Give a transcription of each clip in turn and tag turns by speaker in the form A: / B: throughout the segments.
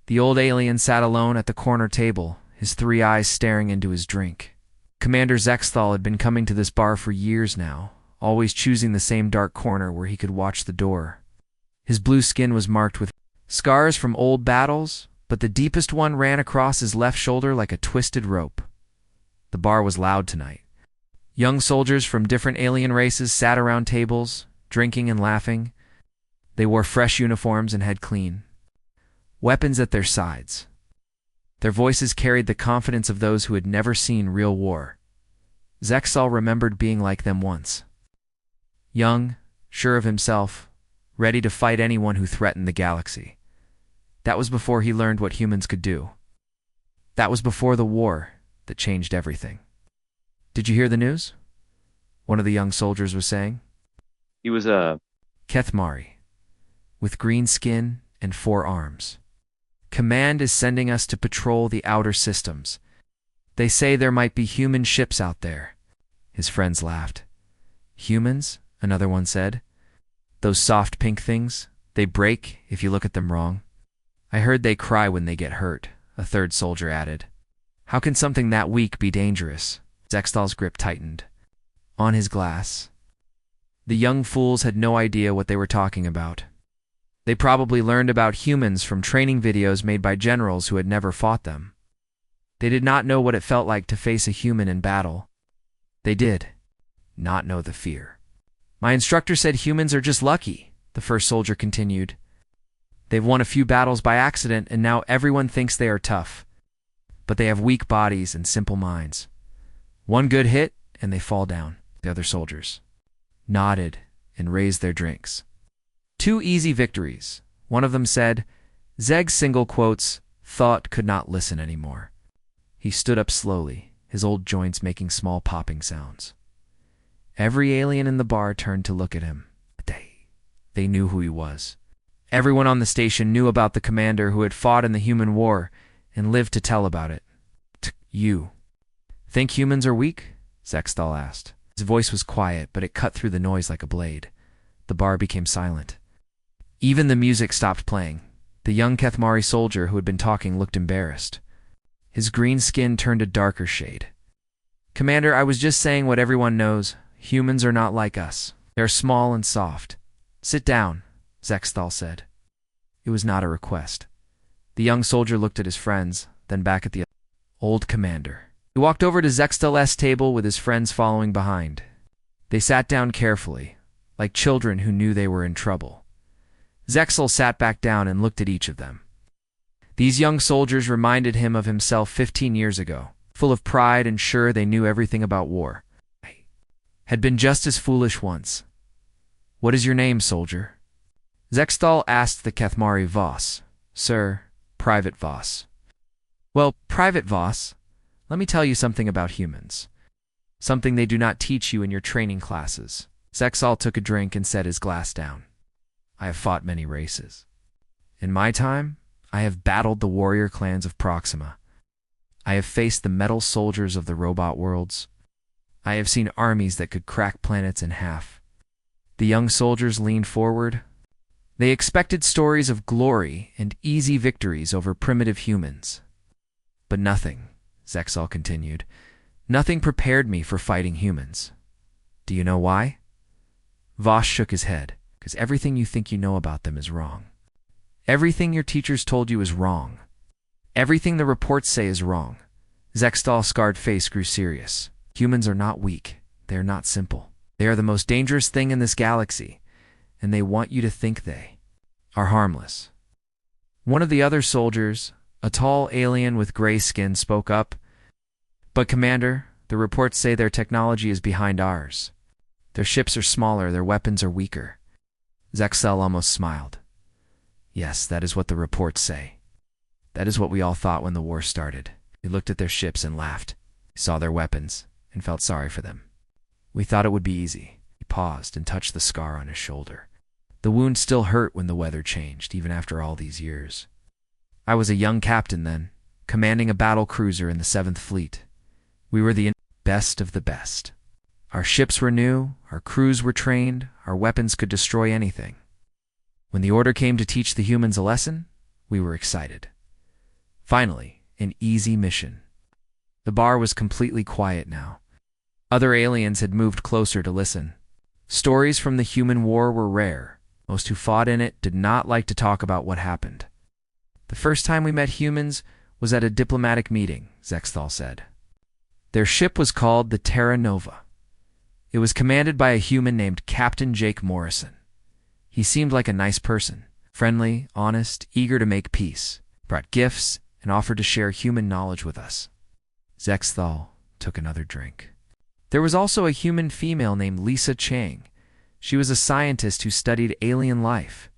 A: The old alien sat alone at the corner table, his three eyes staring into his drink. Commander Zexthal had been coming to this bar for years now, always choosing the same dark corner where he could watch the door. His blue skin was marked with scars from old battles, but the deepest one ran across his left shoulder like a twisted rope. The bar was loud tonight. Young soldiers from different alien races sat around tables, drinking and laughing. They wore fresh uniforms and had clean weapons at their sides. Their voices carried the confidence of those who had never seen real war. Zexthal remembered being like them once. Young, sure of himself, ready to fight anyone who threatened the galaxy. That was before he learned what humans could do. That was before the war that changed everything. "Did you hear the news?" one of the young soldiers was saying.
B: He was a
A: Kethmari, with green skin and 4 arms. "Command is sending us to patrol the outer systems. They say there might be human ships out there." His friends laughed. "Humans?" another one said. "Those soft pink things, they break if you look at them wrong." "I heard they cry when they get hurt," a third soldier added. "How can something that weak be dangerous?" Zexthal's grip tightened on his glass. The young fools had no idea what they were talking about. They probably learned about humans from training videos made by generals who had never fought them. They did not know what it felt like to face a human in battle. They did not know the fear. "My instructor said humans are just lucky," the first soldier continued. "They've won a few battles by accident, and now everyone thinks they are tough. But they have weak bodies and simple minds. One good hit, and they fall down." The other soldiers nodded and raised their drinks. "2 easy victories," one of them said. Zeg's single quotes, thought could not listen anymore. He stood up slowly, his old joints making small popping sounds. Every alien in the bar turned to look at him. They knew who he was. Everyone on the station knew about the commander who had fought in the human war and lived to tell about it. "You think humans are weak?" Zexthal asked. His voice was quiet, but it cut through the noise like a blade. The bar became silent. Even the music stopped playing. The young Kethmari soldier who had been talking looked embarrassed. His green skin turned a darker shade. "Commander, I was just saying what everyone knows. Humans are not like us. They're small and soft." "Sit down," Zexthal said. It was not a request. The young soldier looked at his friends, then back at the old commander. He walked over to Zexthal's table with his friends following behind. They sat down carefully, like children who knew they were in trouble. Zexthal sat back down and looked at each of them. These young soldiers reminded him of himself 15 years ago, full of pride and sure they knew everything about war. Had been just as foolish once. "What is your name, soldier?" Zexthal asked the Kethmari Voss. "Sir, Private Voss." "Well, Private Voss, let me tell you something about humans. Something they do not teach you in your training classes." Zexthal took a drink and set his glass down. "I have fought many races. In my time, I have battled the warrior clans of Proxima. I have faced the metal soldiers of the robot worlds. I have seen armies that could crack planets in half." The young soldiers leaned forward. They expected stories of glory and easy victories over primitive humans. "But nothing," Zexthal continued, "nothing prepared me for fighting humans. Do you know why?" Voss shook his head. "Because everything you think you know about them is wrong. Everything your teachers told you is wrong. Everything the reports say is wrong." Zexthal's scarred face grew serious. "Humans are not weak. They are not simple. They are the most dangerous thing in this galaxy, and they want you to think they are harmless." One of the other soldiers, a tall alien with gray skin, spoke up. "But Commander, the reports say their technology is behind ours. Their ships are smaller, their weapons are weaker." Zexthal almost smiled. "Yes, that is what the reports say. That is what we all thought when the war started." He looked at their ships and laughed. He saw their weapons and felt sorry for them. "We thought it would be easy." He paused and touched the scar on his shoulder. The wound still hurt when the weather changed, even after all these years. "I was a young captain then, commanding a battle cruiser in the 7th Fleet. We were the best of the best. Our ships were new, our crews were trained, our weapons could destroy anything. When the order came to teach the humans a lesson, we were excited. Finally, an easy mission. The bar was completely quiet now. Other aliens had moved closer to listen. Stories from the human war were rare. Most who fought in it did not like to talk about what happened. The first time we met humans was at a diplomatic meeting, Zexthal said. Their ship was called the Terra Nova. It was commanded by a human named Captain Jake Morrison. He seemed like a nice person, friendly, honest, eager to make peace, brought gifts, and offered to share human knowledge with us. Zexthal took another drink. There was also a human female named Lisa Chang. She was a scientist who studied alien life.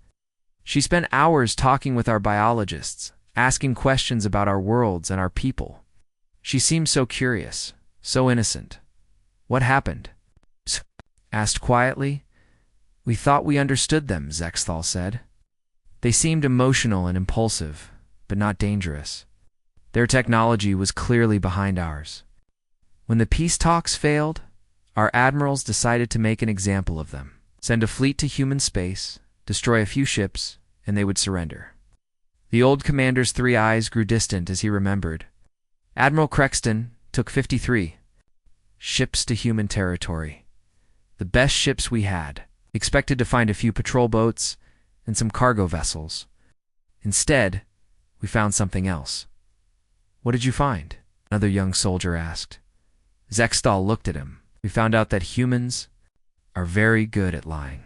A: She spent hours talking with our biologists, asking questions about our worlds and our people. She seemed so curious, so innocent. What happened? Asked quietly. We thought we understood them, Zexthal said. They seemed emotional and impulsive, but not dangerous. Their technology was clearly behind ours. When the peace talks failed, our admirals decided to make an example of them, send a fleet to human space, destroy a few ships, and they would surrender. The old commander's 3 eyes grew distant as he remembered. Admiral Crexton took 53 ships to human territory. The best ships we had, expected to find a few patrol boats and some cargo vessels. Instead, we found something else. What did you find? Another young soldier asked. Zexthal looked at him. We found out that humans are very good at lying.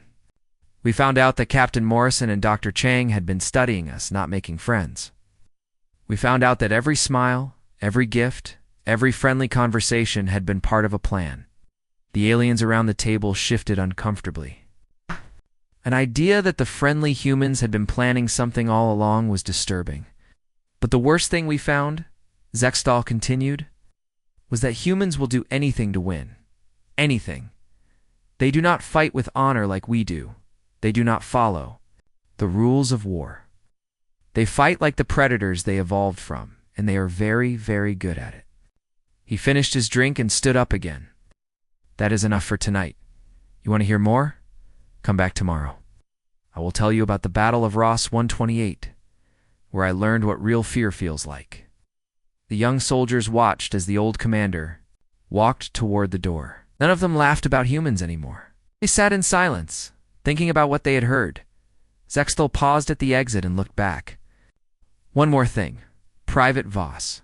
A: We found out that Captain Morrison and Dr. Chang had been studying us, not making friends. We found out that every smile, every gift, every friendly conversation had been part of a plan. The aliens around the table shifted uncomfortably. An idea that the friendly humans had been planning something all along was disturbing. But the worst thing we found, Zexthal continued, was that humans will do anything to win. Anything. They do not fight with honor like we do. They do not follow the rules of war. They fight like the predators they evolved from, and they are very, very good at it. He finished his drink and stood up again. That is enough for tonight. You want to hear more? Come back tomorrow. I will tell you about the Battle of Ross 128, where I learned what real fear feels like. The young soldiers watched as the old commander walked toward the door. None of them laughed about humans anymore. They sat in silence, thinking about what they had heard. Zexthal paused at the exit and looked back. One more thing. Private Voss.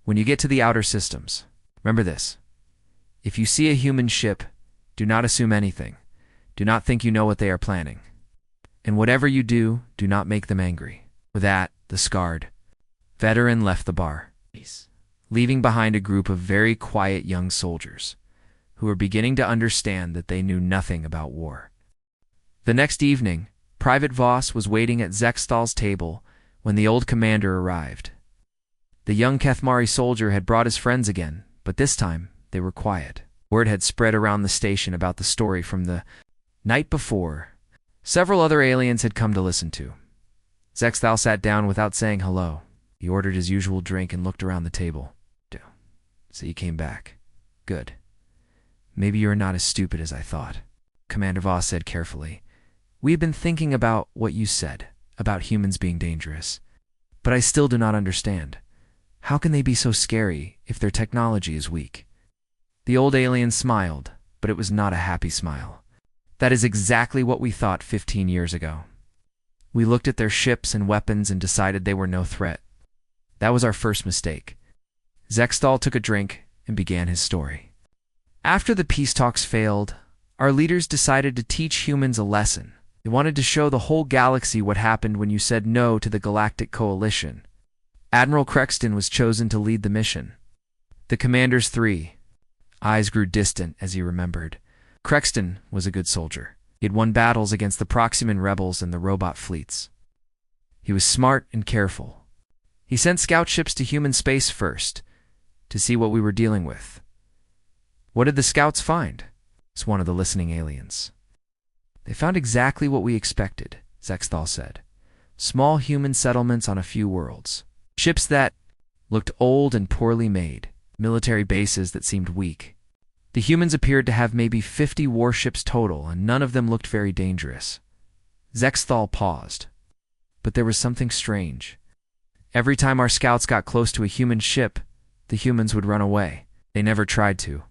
A: When you get to the outer systems, remember this. If you see a human ship, do not assume anything. Do not think you know what they are planning. And whatever you do, do not make them angry. With that, the scarred veteran left the bar, leaving behind a group of very quiet young soldiers who were beginning to understand that they knew nothing about war. The next evening, Private Voss was waiting at Zexthal's table when the old commander arrived. The young Kethmari soldier had brought his friends again, but this time they were quiet. Word had spread around the station about the story from the night before. Several other aliens had come to listen to. Zexthal sat down without saying hello. He ordered his usual drink and looked around the table. So you came back. Good. Maybe you are not as stupid as I thought, Commander Voss said carefully. We have been thinking about what you said, about humans being dangerous. But I still do not understand. How can they be so scary if their technology is weak? The old alien smiled, but it was not a happy smile. That is exactly what we thought 15 years ago. We looked at their ships and weapons and decided they were no threat. That was our first mistake. Zexthal took a drink and began his story. After the peace talks failed, our leaders decided to teach humans a lesson. They wanted to show the whole galaxy what happened when you said no to the Galactic Coalition. Admiral Crexton was chosen to lead the mission. The commander's 3 eyes grew distant as he remembered. Crexton was a good soldier. He had won battles against the Proximan rebels and the robot fleets. He was smart and careful. He sent scout ships to human space first, to see what we were dealing with. What did the scouts find? Asked one of the listening aliens. They found exactly what we expected, Zexthal said. Small human settlements on a few worlds. Ships that looked old and poorly made. Military bases that seemed weak. The humans appeared to have maybe 50 warships total, and none of them looked very dangerous. Zexthal paused. But there was something strange. Every time our scouts got close to a human ship, the humans would run away. They never tried to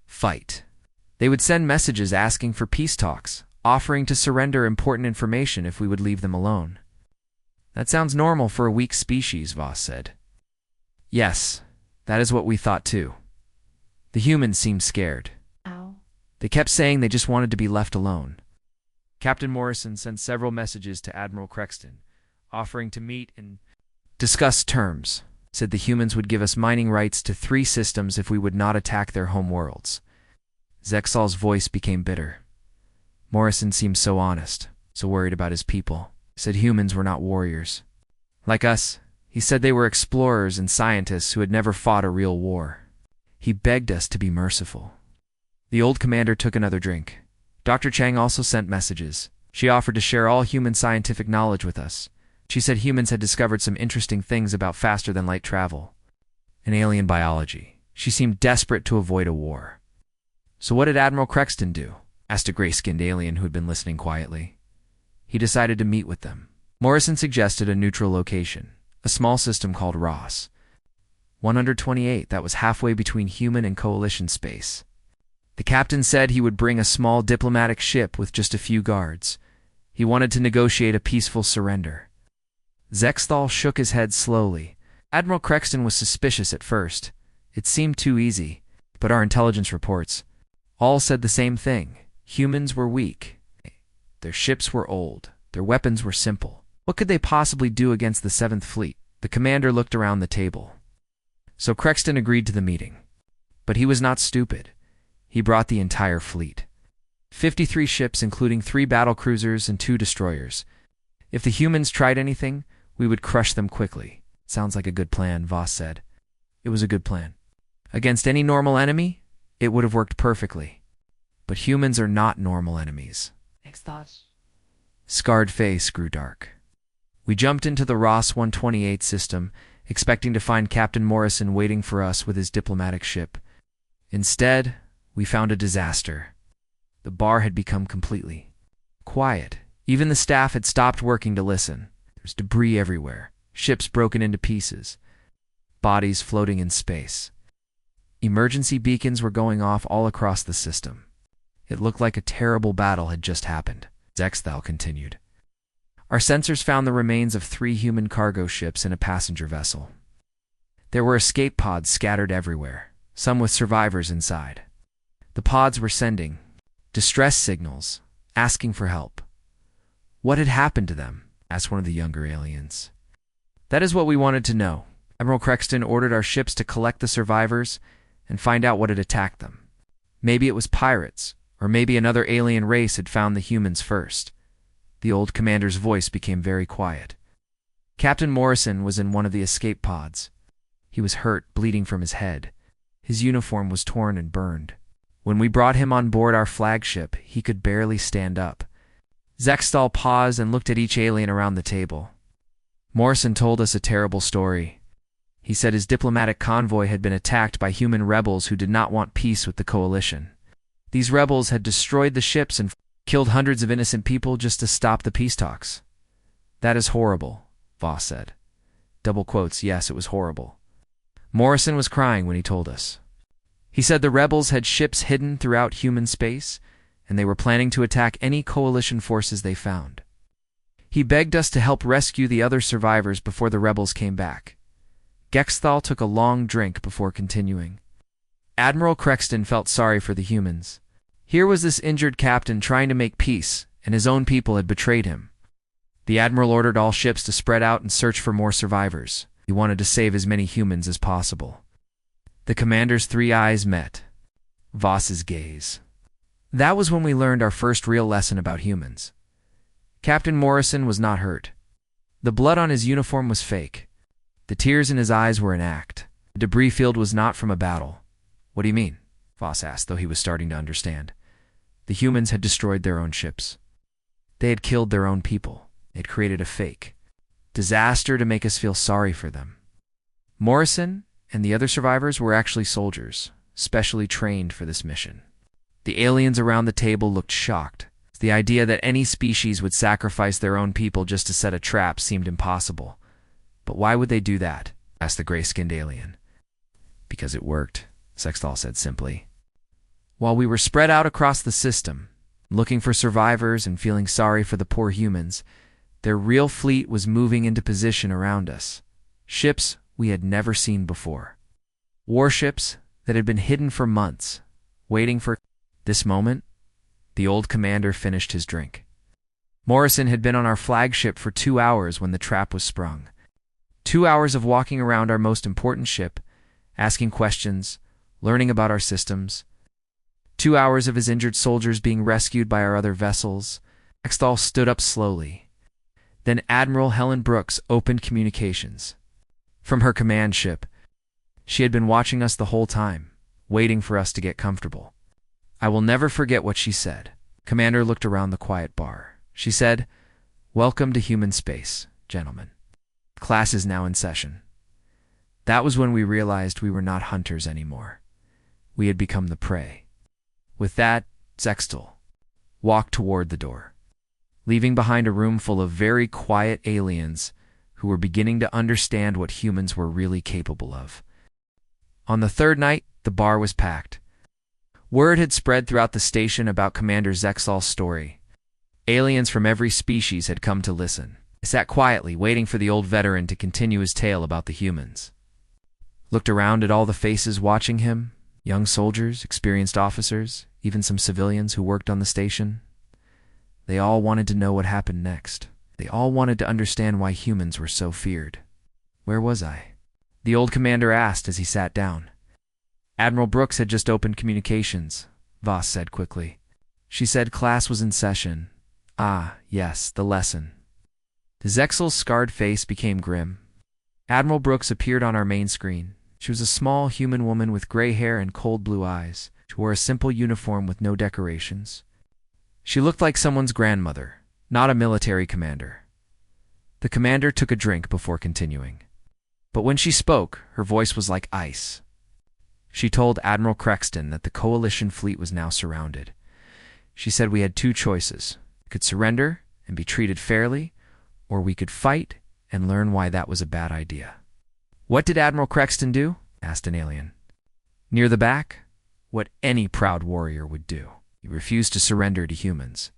A: fight. They would send messages asking for peace talks, offering to surrender important information if we would leave them alone. That sounds normal for a weak species, Voss said. Yes, that is what we thought too. The humans seemed scared.
B: Ow.
A: They kept saying they just wanted to be left alone. Captain Morrison sent several messages to Admiral Crexton, offering to meet and discuss terms. Said the humans would give us mining rights to 3 systems if we would not attack their home worlds. Zexal's voice became bitter. Morrison seemed so honest, so worried about his people. He said humans were not warriors. Like us, he said they were explorers and scientists who had never fought a real war. He begged us to be merciful. The old commander took another drink. Dr. Chang also sent messages. She offered to share all human scientific knowledge with us. She said humans had discovered some interesting things about faster-than-light travel and alien biology. She seemed desperate to avoid a war. So what did Admiral Crexton do? Asked a gray-skinned alien who had been listening quietly. He decided to meet with them. Morrison suggested a neutral location, a small system called Ross 128 that was halfway between human and coalition space. The captain said he would bring a small diplomatic ship with just a few guards. He wanted to negotiate a peaceful surrender. Zexthal shook his head slowly. Admiral Crexton was suspicious at first. It seemed too easy, but our intelligence reports all said the same thing. Humans were weak. Their ships were old. Their weapons were simple. What could they possibly do against the 7th Fleet? The commander looked around the table. So Crexton agreed to the meeting. But he was not stupid. He brought the entire fleet. 53 ships, including 3 battlecruisers and 2 destroyers. If the humans tried anything, we would crush them quickly. Sounds like a good plan, Voss said. It was a good plan. Against any normal enemy, it would have worked perfectly. But humans are not normal enemies.
B: Next thought.
A: Scarred face grew dark. We jumped into the Ross 128 system, expecting to find Captain Morrison waiting for us with his diplomatic ship. Instead, we found a disaster. The bar had become completely quiet. Even the staff had stopped working to listen. There was debris everywhere, ships broken into pieces, bodies floating in space. Emergency beacons were going off all across the system. It looked like a terrible battle had just happened. Zexthal continued. Our sensors found the remains of 3 human cargo ships and a passenger vessel. There were escape pods scattered everywhere, some with survivors inside. The pods were sending distress signals, asking for help. What had happened to them? Asked one of the younger aliens. That is what we wanted to know. Admiral Crexton ordered our ships to collect the survivors and find out what had attacked them. Maybe it was pirates, or maybe another alien race had found the humans first. The old commander's voice became very quiet. Captain Morrison was in one of the escape pods. He was hurt, bleeding from his head. His uniform was torn and burned. When we brought him on board our flagship, he could barely stand up. Zexthal paused and looked at each alien around the table. Morrison told us a terrible story. He said his diplomatic convoy had been attacked by human rebels who did not want peace with the coalition. These rebels had destroyed the ships and killed hundreds of innocent people just to stop the peace talks. That is horrible, Voss said. Double quotes, yes, it was horrible. Morrison was crying when he told us. He said the rebels had ships hidden throughout human space, and they were planning to attack any coalition forces they found. He begged us to help rescue the other survivors before the rebels came back. Gexthal took a long drink before continuing. Admiral Crexton felt sorry for the humans. Here was this injured captain trying to make peace, and his own people had betrayed him. The admiral ordered all ships to spread out and search for more survivors. He wanted to save as many humans as possible. The commander's 3 eyes met. Voss's gaze. That was when we learned our first real lesson about humans. Captain Morrison was not hurt. The blood on his uniform was fake. The tears in his eyes were an act. The debris field was not from a battle. What do you mean? Voss asked, though he was starting to understand. The humans had destroyed their own ships. They had killed their own people. They had created a fake disaster to make us feel sorry for them. Morrison and the other survivors were actually soldiers, specially trained for this mission. The aliens around the table looked shocked. The idea that any species would sacrifice their own people just to set a trap seemed impossible. But why would they do that? Asked the gray-skinned alien. Because it worked, Sextal said simply. While we were spread out across the system, looking for survivors and feeling sorry for the poor humans, their real fleet was moving into position around us. Ships we had never seen before. Warships that had been hidden for months, waiting for this moment. The old commander finished his drink. Morrison had been on our flagship for 2 hours when the trap was sprung. 2 hours of walking around our most important ship, asking questions, learning about our systems. 2 hours of his injured soldiers being rescued by our other vessels. Exthal stood up slowly. Then Admiral Helen Brooks opened communications. From her command ship, she had been watching us the whole time, waiting for us to get comfortable. I will never forget what she said. Commander looked around the quiet bar. She said, "Welcome to human space, gentlemen. Class is now in session." That was when we realized we were not hunters anymore. We had become the prey. With that, Zextal walked toward the door, leaving behind a room full of very quiet aliens who were beginning to understand what humans were really capable of. On the third night, the bar was packed. Word had spread throughout the station about Commander Zexal's story. Aliens from every species had come to listen. I sat quietly, waiting for the old veteran to continue his tale about the humans. Looked around at all the faces watching him, young soldiers, experienced officers, even some civilians who worked on the station. They all wanted to know what happened next. They all wanted to understand why humans were so feared. Where was I? The old commander asked as he sat down. Admiral Brooks had just opened communications, Voss said quickly. She said class was in session. Ah, yes, the lesson. Zexal's scarred face became grim. Admiral Brooks appeared on our main screen. She was a small human woman with gray hair and cold blue eyes. She wore a simple uniform with no decorations. She looked like someone's grandmother, not a military commander. The commander took a drink before continuing. But when she spoke, her voice was like ice. She told Admiral Crexton that the coalition fleet was now surrounded. She said we had two choices. We could surrender and be treated fairly, or we could fight and learn why that was a bad idea. What did Admiral Crexton do? Asked an alien. Near the back, what any proud warrior would do. He refused to surrender to humans.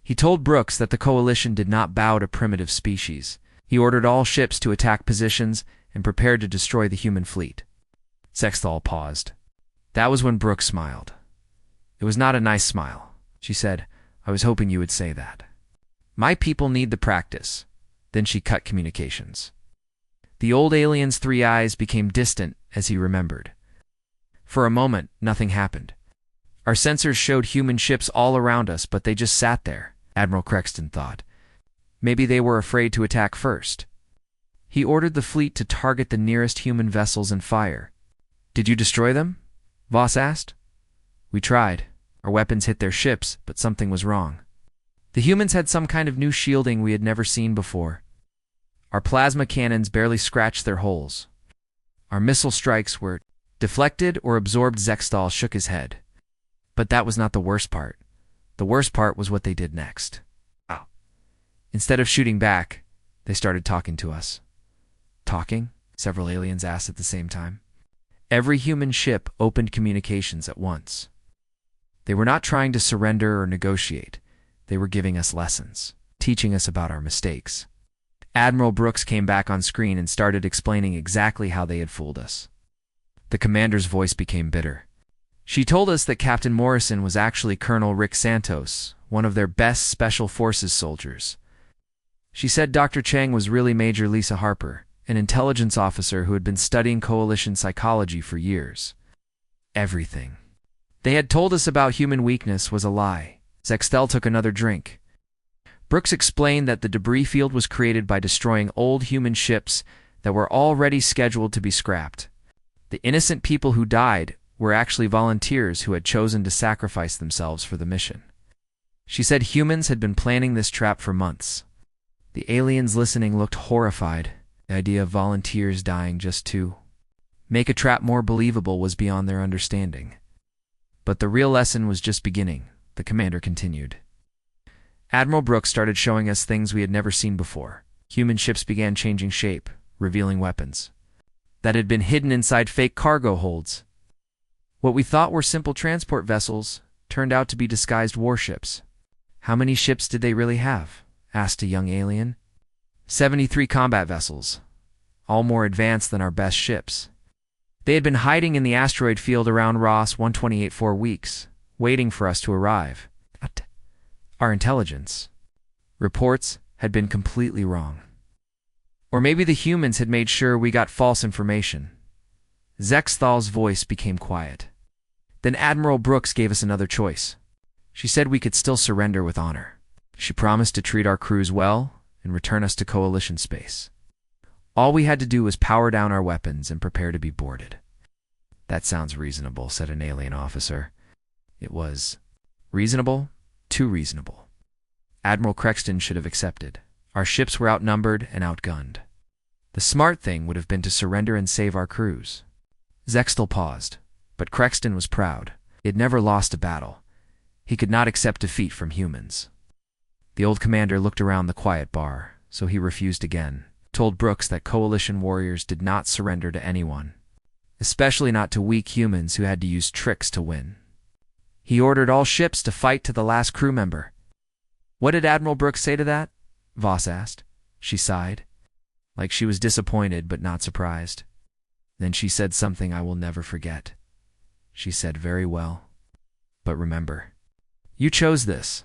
A: He told Brooks that the coalition did not bow to primitive species. He ordered all ships to attack positions and prepared to destroy the human fleet. Sexthal paused. That was when Brooks smiled. It was not a nice smile. She said, "I was hoping you would say that. My people need the practice." Then she cut communications. The old alien's 3 eyes became distant as he remembered. For a moment, nothing happened. Our sensors showed human ships all around us, but they just sat there, Admiral Crexton thought. Maybe they were afraid to attack first. He ordered the fleet to target the nearest human vessels and fire. Did you destroy them? Voss asked. We tried. Our weapons hit their ships, but something was wrong. The humans had some kind of new shielding we had never seen before. Our plasma cannons barely scratched their holes. Our missile strikes were deflected or absorbed. Zextal shook his head. But that was not the worst part. The worst part was what they did next. Oh. Instead of shooting back, they started talking to us. Talking? Several aliens asked at the same time. Every human ship opened communications at once. They were not trying to surrender or negotiate. They were giving us lessons, teaching us about our mistakes. Admiral Brooks came back on screen and started explaining exactly how they had fooled us. The commander's voice became bitter. She told us that Captain Morrison was actually Colonel Rick Santos, one of their best Special Forces soldiers. She said Dr. Chang was really Major Lisa Harper, an intelligence officer who had been studying coalition psychology for years. Everything they had told us about human weakness was a lie. Zextel took another drink. Brooks explained that the debris field was created by destroying old human ships that were already scheduled to be scrapped. The innocent people who died were actually volunteers who had chosen to sacrifice themselves for the mission. She said humans had been planning this trap for months. The aliens listening looked horrified. The idea of volunteers dying just to make a trap more believable was beyond their understanding. But the real lesson was just beginning, the commander continued. Admiral Brooks started showing us things we had never seen before. Human ships began changing shape. revealing weapons that had been hidden inside fake cargo holds. What we thought were simple transport vessels turned out to be disguised warships. "How many ships did they really have?" asked a young alien. 73 combat vessels, all more advanced than our best ships. They had been hiding in the asteroid field around Ross 128 for weeks, waiting for us to arrive. Our intelligence reports had been completely wrong. Or maybe the humans had made sure we got false information. Zexthal's voice became quiet. Then Admiral Brooks gave us another choice. She said we could still surrender with honor. She promised to treat our crews well and return us to Coalition space. All we had to do was power down our weapons and prepare to be boarded. "That sounds reasonable," said an alien officer. It was reasonable, too reasonable. Admiral Crexton should have accepted. Our ships were outnumbered and outgunned. The smart thing would have been to surrender and save our crews. Zextal paused, but Crexton was proud. He had never lost a battle. He could not accept defeat from humans. The old commander looked around the quiet bar, so he refused again. Told Brooks that Coalition warriors did not surrender to anyone, especially not to weak humans who had to use tricks to win. He ordered all ships to fight to the last crew member. "What did Admiral Brooks say to that?" Voss asked. She sighed, like she was disappointed but not surprised. Then she said something I will never forget. She said, "Very well. But remember, you chose this.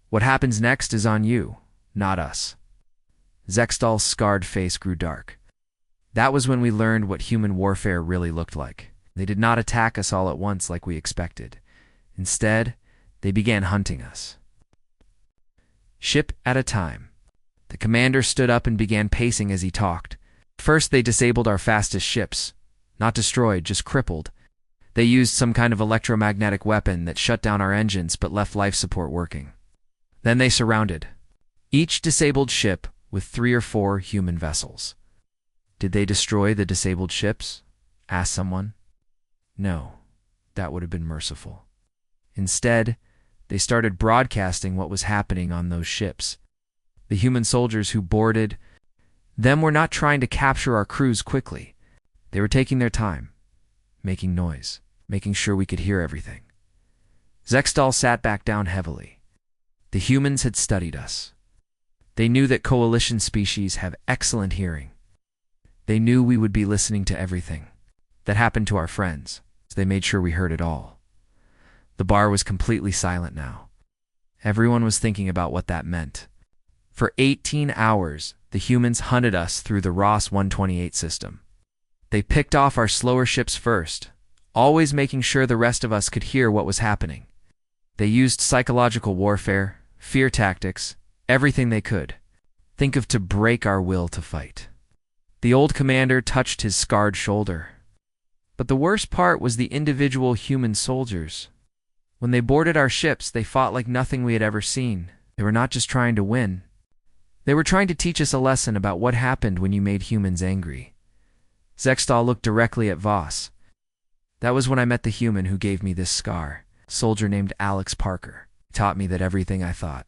A: What happens next is on you, not us." Zextal's scarred face grew dark. That was when we learned what human warfare really looked like. They did not attack us all at once like we expected. Instead, they began hunting us. Ship at a time. The commander stood up and began pacing as he talked. First, they disabled our fastest ships. Not destroyed, just crippled. They used some kind of electromagnetic weapon that shut down our engines but left life support working. Then they surrounded each disabled ship with 3 or 4 human vessels. "Did they destroy the disabled ships?" asked someone. No, that would have been merciful. Instead, they started broadcasting what was happening on those ships. The human soldiers who boarded them were not trying to capture our crews quickly. They were taking their time, making noise, making sure we could hear everything. Zextal sat back down heavily. The humans had studied us. They knew that Coalition species have excellent hearing. They knew we would be listening to everything that happened to our friends, so they made sure we heard it all. The bar was completely silent now. Everyone was thinking about what that meant. For 18 hours, the humans hunted us through the Ross 128 system. They picked off our slower ships first, always making sure the rest of us could hear what was happening. They used psychological warfare, fear tactics, everything they could. Think of to break our will to fight. The old commander touched his scarred shoulder. But the worst part was the individual human soldiers. When they boarded our ships, they fought like nothing we had ever seen. They were not just trying to win. They were trying to teach us a lesson about what happened when you made humans angry. Zextal looked directly at Voss. "That was when I met the human who gave me this scar, a soldier named Alex Parker. He taught me that everything I thought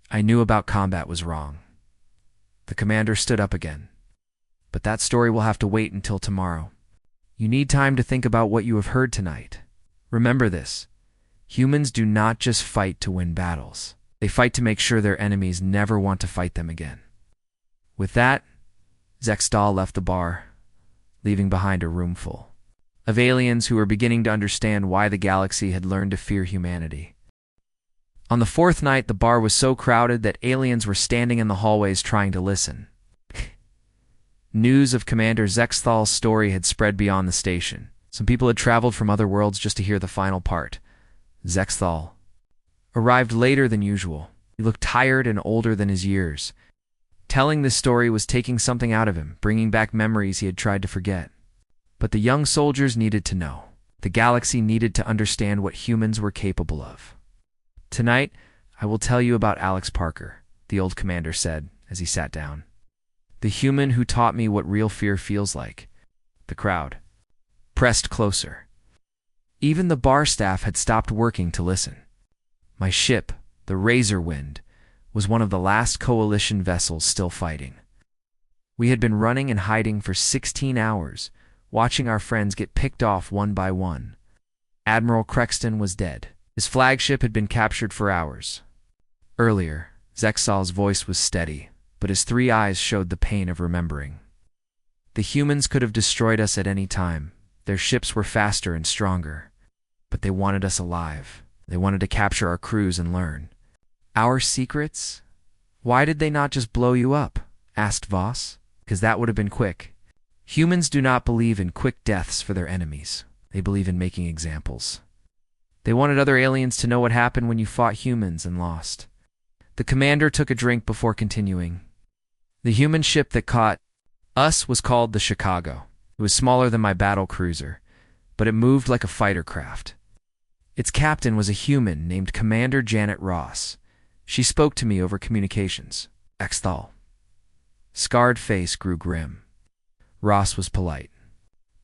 A: I knew about combat was wrong." The commander stood up again. "But that story will have to wait until tomorrow. You need time to think about what you have heard tonight. Remember this. Humans do not just fight to win battles. They fight to make sure their enemies never want to fight them again." With that, Zextal left the bar, leaving behind a room full of aliens who were beginning to understand why the galaxy had learned to fear humanity. On the 4th night, the bar was so crowded that aliens were standing in the hallways trying to listen. News of Commander Zexthal's story had spread beyond the station. Some people had traveled from other worlds just to hear the final part. Zextal arrived later than usual. He looked tired and older than his years. Telling this story was taking something out of him, bringing back memories he had tried to forget. But the young soldiers needed to know. The galaxy needed to understand what humans were capable of. "Tonight, I will tell you about Alex Parker," the old commander said as he sat down. "The human who taught me what real fear feels like." The crowd pressed closer. Even the bar staff had stopped working to listen. My ship, the Razorwind, was one of the last Coalition vessels still fighting. We had been running and hiding for 16 hours, watching our friends get picked off one by one. Admiral Crexton was dead. His flagship had been captured for hours. Earlier, Zexal's voice was steady, but his 3 eyes showed the pain of remembering. The humans could have destroyed us at any time. Their ships were faster and stronger. But they wanted us alive. They wanted to capture our crews and learn. Our secrets? Why did they not just blow you up? Asked Voss. Because that would have been quick. Humans do not believe in quick deaths for their enemies. They believe in making examples. They wanted other aliens to know what happened when you fought humans and lost. The commander took a drink before continuing. The human ship that caught us was called the Chicago. It was smaller than my battle cruiser, but it moved like a fighter craft. Its captain was a human named Commander Janet Ross. She spoke to me over communications. Exthal. Scarred face grew grim. Ross was polite.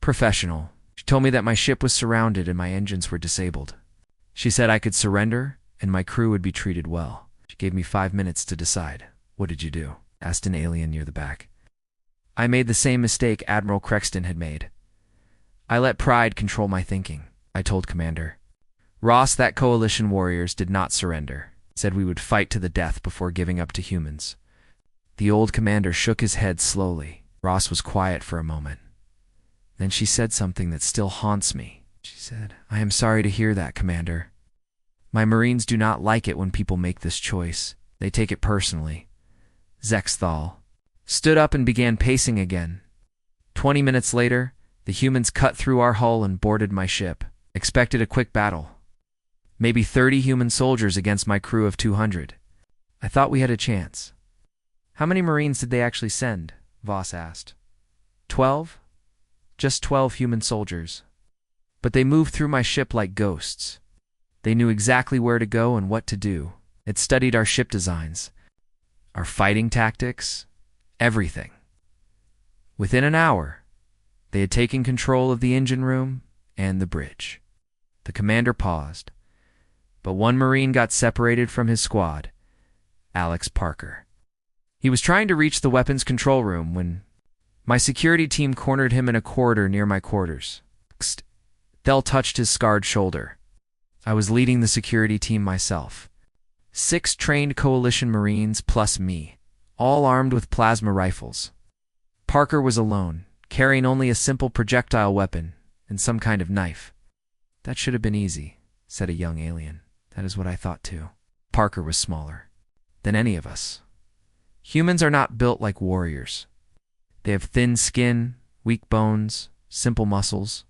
A: Professional. She told me that my ship was surrounded and my engines were disabled. She said I could surrender and my crew would be treated well. She gave me 5 minutes to decide. What did you do? Asked an alien near the back. I made the same mistake Admiral Crexton had made. I let pride control my thinking, I told Commander. Ross, that coalition warriors did not surrender. Said we would fight to the death before giving up to humans. The old commander shook his head slowly. Ross was quiet for a moment. Then she said something that still haunts me. She said, I am sorry to hear that, Commander. My Marines do not like it when people make this choice. They take it personally. Zexthal stood up and began pacing again. 20 minutes later, the humans cut through our hull and boarded my ship. Expected a quick battle. Maybe 30 human soldiers against my crew of 200. I thought we had a chance. How many Marines did they actually send? Voss asked. 12? Just 12 human soldiers. But they moved through my ship like ghosts. They knew exactly where to go and what to do. It studied our ship designs, our fighting tactics, everything. Within an hour, they had taken control of the engine room and the bridge. The commander paused, but one Marine got separated from his squad, Alex Parker. He was trying to reach the weapons control room when my security team cornered him in a corridor near my quarters. Thel touched his scarred shoulder. I was leading the security team myself. 6 trained coalition Marines plus me, all armed with plasma rifles. Parker was alone, carrying only a simple projectile weapon and some kind of knife. That should have been easy, said a young alien. That is what I thought too. Parker was smaller than any of us. Humans are not built like warriors. They have thin skin, weak bones, simple muscles.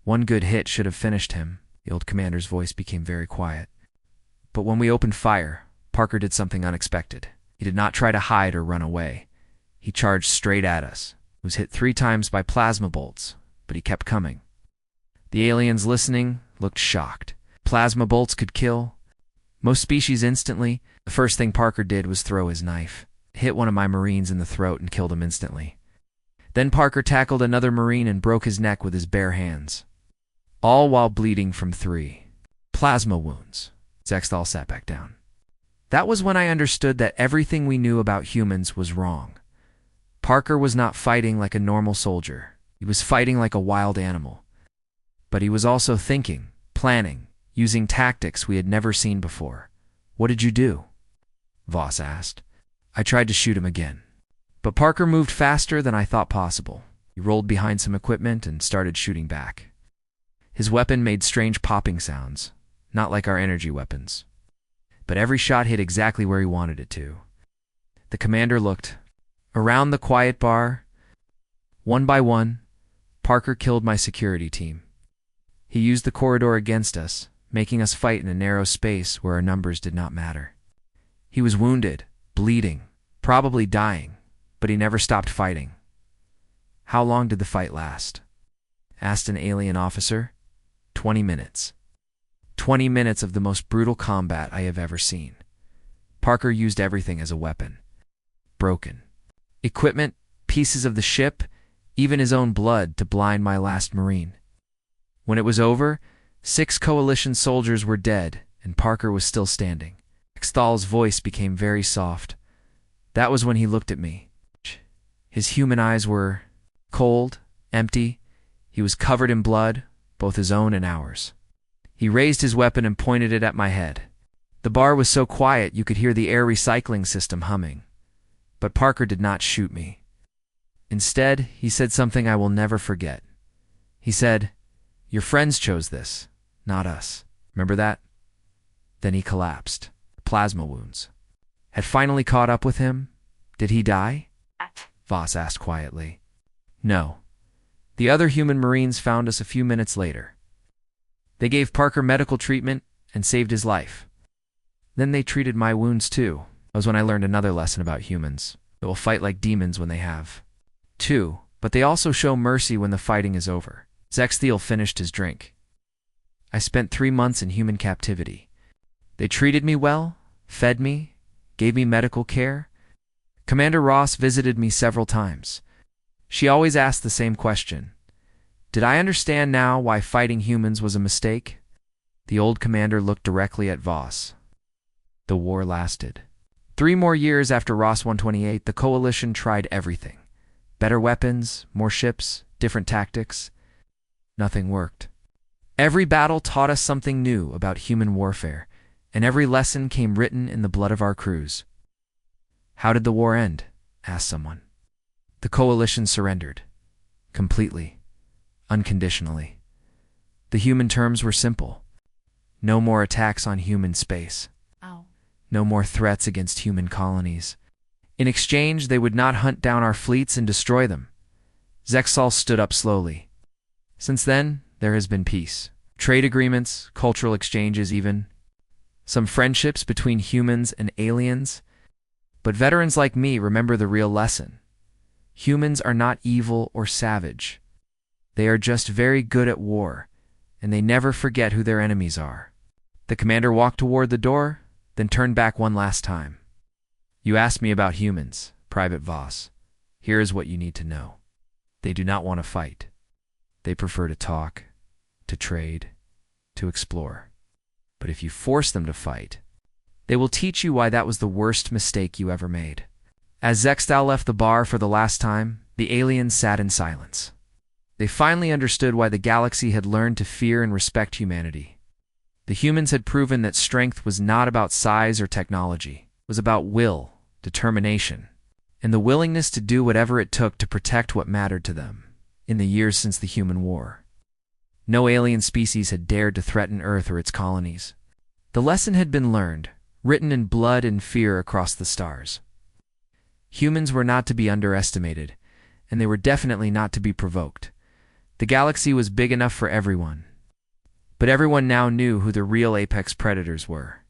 A: One good hit should have finished him. The old commander's voice became very quiet. But when we opened fire, Parker did something unexpected. He did not try to hide or run away. He charged straight at us. He was hit 3 times by plasma bolts, but he kept coming. The aliens listening looked shocked. Plasma bolts could kill most species instantly. The first thing Parker did was throw his knife. Hit one of my Marines in the throat and killed him instantly. Then Parker tackled another Marine and broke his neck with his bare hands. All while bleeding from 3 plasma wounds. Zexthal sat back down. That was when I understood that everything we knew about humans was wrong. Parker was not fighting like a normal soldier. He was fighting like a wild animal. But he was also thinking, planning, using tactics we had never seen before. What did you do? Voss asked. I tried to shoot him again. But Parker moved faster than I thought possible. He rolled behind some equipment and started shooting back. His weapon made strange popping sounds, not like our energy weapons. But every shot hit exactly where he wanted it to. The commander looked. Around the quiet bar, one by one, Parker killed my security team. He used the corridor against us, making us fight in a narrow space where our numbers did not matter. He was wounded, bleeding, probably dying, but he never stopped fighting. How long did the fight last? Asked an alien officer. 20 minutes. 20 minutes of the most brutal combat I have ever seen. Parker used everything as a weapon. Broken equipment, pieces of the ship, even his own blood to blind my last Marine. When it was over, 6 coalition soldiers were dead, and Parker was still standing. Exthal's voice became very soft. That was when he looked at me. His human eyes were cold, empty. He was covered in blood, both his own and ours. He raised his weapon and pointed it at my head. The bar was so quiet you could hear the air recycling system humming. But Parker did not shoot me. Instead, he said something I will never forget. He said, "Your friends chose this, not us. Remember that?" Then he collapsed. Plasma wounds had finally caught up with him. Did he die? Voss asked quietly. No. The other human Marines found us a few minutes later. They gave Parker medical treatment and saved his life. Then they treated my wounds too. That was when I learned another lesson about humans. They will fight like demons when they have to, but they also show mercy when the fighting is over. Zexthiel finished his drink. I spent 3 months in human captivity. They treated me well, fed me, gave me medical care. Commander Ross visited me several times. She always asked the same question. Did I understand now why fighting humans was a mistake? The old commander looked directly at Voss. The war lasted. 3 more years after Ross 128, the Coalition tried everything. Better weapons, more ships, different tactics. Nothing worked. Every battle taught us something new about human warfare, and every lesson came written in the blood of our crews. How did the war end? Asked someone. The Coalition surrendered. Completely. Unconditionally. The human terms were simple. No more attacks on human space. No more threats against human colonies. In exchange, they would not hunt down our fleets and destroy them. Zexal stood up slowly. Since then, there has been peace. Trade agreements, cultural exchanges even. Some friendships between humans and aliens. But veterans like me remember the real lesson. Humans are not evil or savage. They are just very good at war, and they never forget who their enemies are. The commander walked toward the door, then turned back one last time. You asked me about humans, Private Voss. Here is what you need to know. They do not want to fight. They prefer to talk, to trade, to explore. But if you force them to fight, they will teach you why that was the worst mistake you ever made. As Zextal left the bar for the last time, the aliens sat in silence. They finally understood why the galaxy had learned to fear and respect humanity. The humans had proven that strength was not about size or technology. It was about will, determination, and the willingness to do whatever it took to protect what mattered to them in the years since the human war. No alien species had dared to threaten Earth or its colonies. The lesson had been learned, written in blood and fear across the stars. Humans were not to be underestimated, and they were definitely not to be provoked. The galaxy was big enough for everyone. But everyone now knew who the real apex predators were.